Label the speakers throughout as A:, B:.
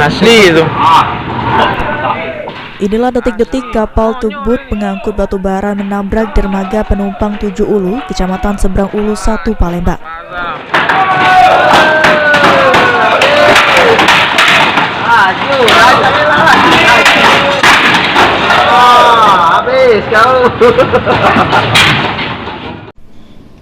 A: Asli itu.
B: Inilah detik-detik kapal tugboat pengangkut batu bara menabrak dermaga penumpang 7 Ulu, Kecamatan Seberang Ulu 1, Palembang.
A: Habis kau.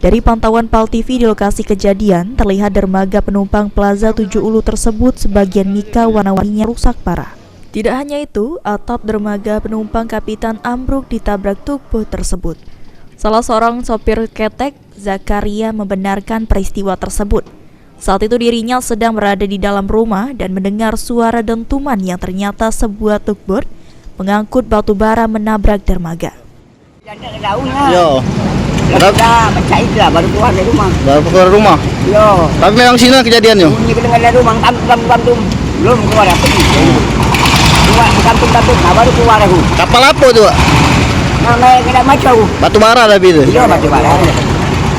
B: Dari pantauan PAL TV di lokasi kejadian, terlihat dermaga penumpang Plaza 7 Ulu tersebut sebagian mika warna-warninya rusak parah. Tidak hanya itu, atap dermaga penumpang Kapitan ambruk ditabrak tugboat tersebut. Salah seorang sopir ketek, Zakaria, membenarkan peristiwa tersebut. Saat itu dirinya sedang berada di dalam rumah dan mendengar suara dentuman yang ternyata sebuah tugboat mengangkut batu bara menabrak dermaga.
C: Yo. Udah pecah itu lah, baru keluar dari rumah.
A: Baru keluar rumah.
C: Yo.
A: Tapi memang sini kejadiannya.
C: Bunyi kedengar dari rumah, kantung. Belum keluar apa ni? Keluar kantung, nah baru keluar aku.
A: Kapal apa tu, Pak?
C: Namanya kena macam.
A: Batu bara tapi itu.
C: Yo, batu bara.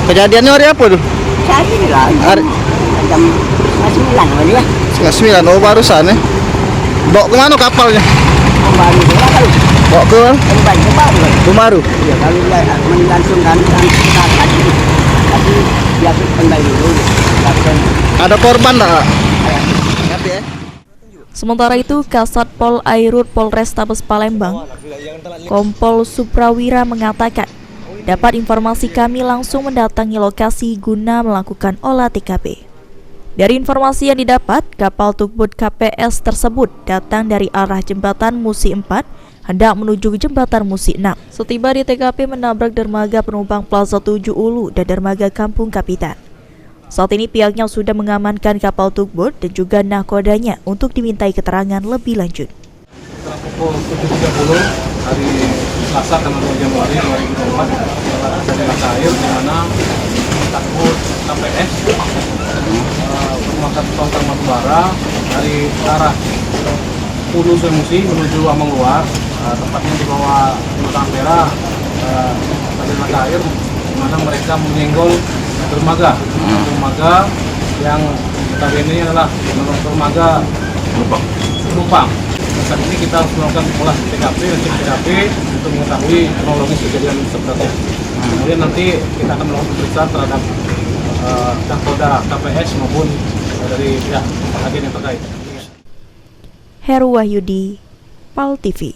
A: Kejadiannya hari apa tu?
C: Cari ni lah. Jam 9 kali ya.
A: Setengah 9. Oh, barusan eh. Bawa ke mana kapalnya?
C: Baru keluar kalau.
A: Bawa ke
C: Baru.
A: Bumaru.
C: Ya kalau menggantung tapi dia kembali dulu.
A: Ada korban tak? Tapi
B: Sementara itu, Kasat Pol Airut Polrestabes Palembang, Kompol Suprawira mengatakan, dapat informasi kami langsung mendatangi lokasi guna melakukan olah TKP. Dari informasi yang didapat, kapal tugboat KPS tersebut datang dari arah jembatan Musi 4 hendak menuju jembatan Musi 6. Setiba di TKP menabrak dermaga penumpang Plaza 7 Ulu dan dermaga Kampung Kapitan. Saat ini pihaknya sudah mengamankan kapal tugboat dan juga nahkodanya untuk dimintai keterangan lebih lanjut.
D: Pukul 7.30 hari Selasa tanggal 2 Januari 2024 dari mata air di mana tugboat KPS mengangkat tongkang batu bara dari arah Ulu Semusi menuju Amang Luar, tepatnya di bawah Jembatan Ampera dari mata air, di mana mereka menyenggol dermaga yang notabene adalah dermaga penumpang. Saat ini kita harus melakukan olah TKP dan cek TKP untuk mengetahui kronologis kejadian sebenarnya. Kemudian nanti kita akan melakukan pemeriksaan terhadap nahkoda KPS maupun dari pihak agen yang terkait.
B: Heru Wahyudi, PAL TV.